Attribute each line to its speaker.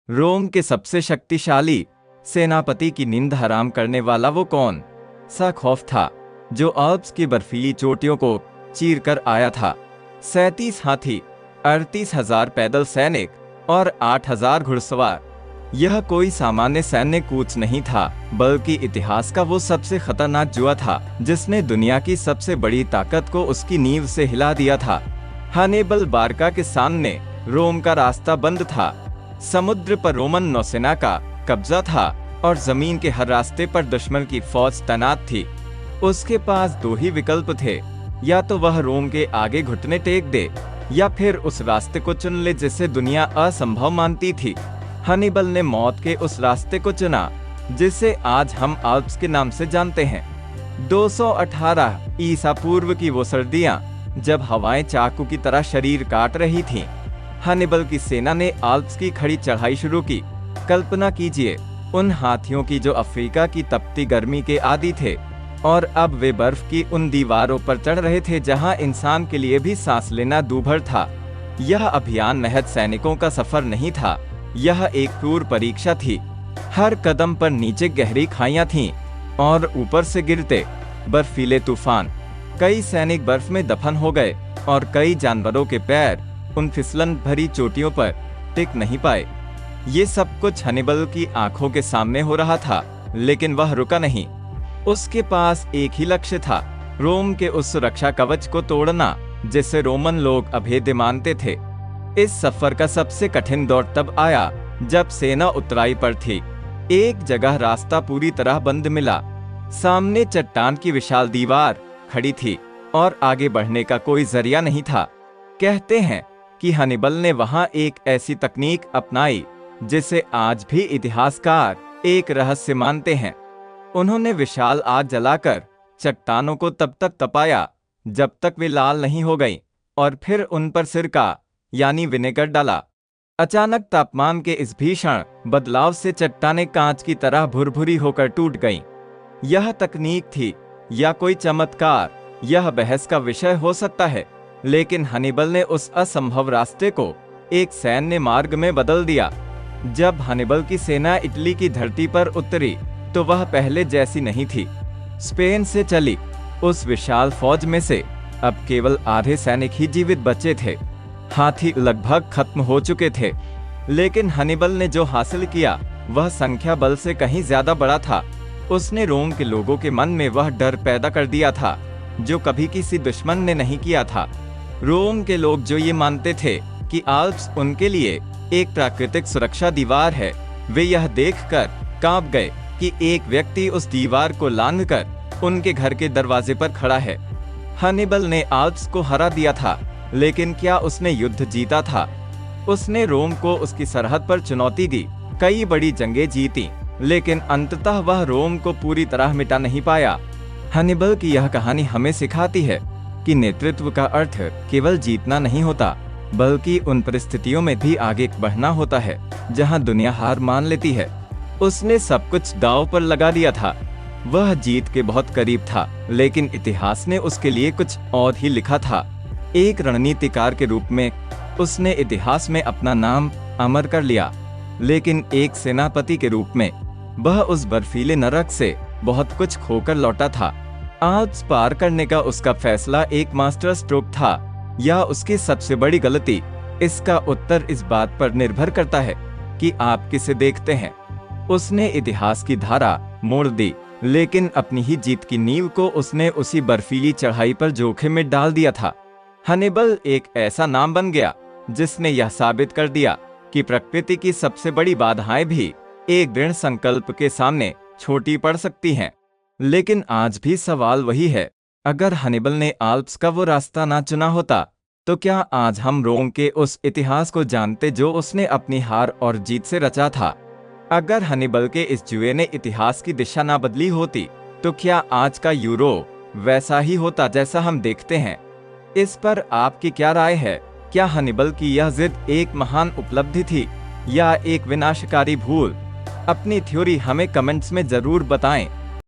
Speaker 1: रोम के सबसे शक्तिशाली सेनापति की नींद हराम करने वाला वो कौन सा खौफ था जो आल्प्स की बर्फीली चोटियों को चीर कर आया था? 37 हाथी, 38,000 पैदल सैनिक और 8,000 घुड़सवार। यह कोई सामान्य सैन्य कूच नहीं था, बल्कि इतिहास का वो सबसे खतरनाक जुआ था जिसने दुनिया की सबसे बड़ी ताकत को उसकी नींव से हिला दिया था। हन्निबल बारका के सामने रोम का रास्ता बंद था। समुद्र पर रोमन नौसेना का कब्जा था और जमीन के हर रास्ते पर दुश्मन की फौज तैनात थी। उसके पास दो ही विकल्प थे, या तो वह रोम के आगे घुटने टेक दे या फिर उस रास्ते को चुन ले जिसे दुनिया असंभव मानती थी। हन्निबल ने मौत के उस रास्ते को चुना जिसे आज हम आल्प्स के नाम से जानते हैं। 218 ईसा पूर्व की वो सर्दियां जब हवाएं चाकू की तरह शरीर काट रही थीं, हन्निबल की सेना ने आल्प्स की खड़ी चढ़ाई शुरू की। कल्पना कीजिए उन हाथियों की जो अफ्रीका की तपती गर्मी के आदी थे और अब वे बर्फ की उन दीवारों पर चढ़ रहे थे जहां इंसान के लिए भी सांस लेना दूभर था। यह अभियान महज सैनिकों का सफर नहीं था, यह एक क्रूर परीक्षा थी। हर कदम पर नीचे गहरी खाइयां थीं और ऊपर से गिरते बर्फीले तूफान। कई सैनिक बर्फ में दफन हो गए और कई जानवरों के पैर उन फिसलन भरी चोटियों पर टिक नहीं पाए। ये सब कुछ हन्निबल की आंखों के सामने हो रहा था, लेकिन वह रुका नहीं। उसके पास एक ही लक्ष्य था, रोम के उस सुरक्षा कवच को तोड़ना जिसे रोमन लोग अभेद्य मानते थे। इस सफर का सबसे कठिन दौर तब आया जब सेना उतराई पर थी। एक जगह रास्ता पूरी तरह बंद मिला। सामने चट्टान की विशाल दीवार खड़ी थी और आगे बढ़ने का कोई जरिया नहीं था। कहते हैं कि हन्निबल ने वहां एक ऐसी तकनीक अपनाई जिसे आज भी इतिहासकार एक रहस्य मानते हैं। उन्होंने विशाल आग जलाकर चट्टानों को तब तक तपाया जब तक वे लाल नहीं हो गईं और फिर उन पर सिरका यानी विनेगर डाला। अचानक तापमान के इस भीषण बदलाव से चट्टानें कांच की तरह भुरभुरी होकर टूट गईं। यह तकनीक थी या कोई चमत्कार, यह बहस का विषय हो सकता है, लेकिन हन्निबल ने उस असंभव रास्ते को एक सैन्य मार्ग में बदल दिया। जब हन्निबल की सेना इटली की धरती पर उतरी तो वह पहले जैसी नहीं थी। स्पेन से चली उस विशाल फौज में से अब केवल आधे सैनिक ही जीवित बचे थे। हाथी लगभग खत्म हो चुके थे, लेकिन हन्निबल ने जो हासिल किया वह संख्या बल से कहीं ज्यादा बड़ा था। उसने रोम के लोगों के मन में वह डर पैदा कर दिया था जो कभी किसी दुश्मन ने नहीं किया था। रोम के लोग जो ये मानते थे कि आल्प्स उनके लिए एक प्राकृतिक सुरक्षा दीवार है, वे यह देखकर कांप गए कि एक व्यक्ति उस दीवार को लांघकर उनके घर के दरवाजे पर खड़ा है। हन्निबल ने आल्प्स को हरा दिया था, लेकिन क्या उसने युद्ध जीता था? उसने रोम को उसकी सरहद पर चुनौती दी, कई बड़ी जंगें जीती, लेकिन अंततः वह रोम को पूरी तरह मिटा नहीं पाया। हन्निबल की यह कहानी हमें सिखाती है कि नेतृत्व का अर्थ केवल जीतना नहीं होता, बल्कि उन परिस्थितियों में भी आगे बढ़ना होता है जहां दुनिया हार मान लेती है। उसने सब कुछ दांव पर लगा दिया था। वह जीत के बहुत करीब था, लेकिन इतिहास ने उसके लिए कुछ और ही लिखा था। एक रणनीतिकार के रूप में उसने इतिहास में अपना नाम अमर कर लिया, लेकिन एक सेनापति के रूप में वह उस बर्फीले नरक से बहुत कुछ खोकर लौटा था। आल्प्स पार करने का उसका फैसला एक मास्टर स्ट्रोक था या उसकी सबसे बड़ी गलती? इसका उत्तर इस बात पर निर्भर करता है कि आप किसे देखते हैं। उसने इतिहास की धारा मोड़ दी, लेकिन अपनी ही जीत की नींव को उसने उसी बर्फीली चढ़ाई पर जोखिम में डाल दिया था। हन्निबल एक ऐसा नाम बन गया जिसने यह साबित कर दिया कि प्रकृति की सबसे बड़ी बाधाएं भी एक दृढ़ संकल्प के सामने छोटी पड़ सकती हैं। लेकिन आज भी सवाल वही है, अगर हन्निबल ने आल्प्स का वो रास्ता ना चुना होता तो क्या आज हम रोम के उस इतिहास को जानते जो उसने अपनी हार और जीत से रचा था? अगर हन्निबल के इस जुए ने इतिहास की दिशा ना बदली होती तो क्या आज का यूरोप वैसा ही होता जैसा हम देखते हैं? इस पर आपकी क्या राय है? क्या हन्निबल की यह जिद एक महान उपलब्धि थी या एक विनाशकारी भूल? अपनी थ्योरी हमें कमेंट्स में जरूर बताएं।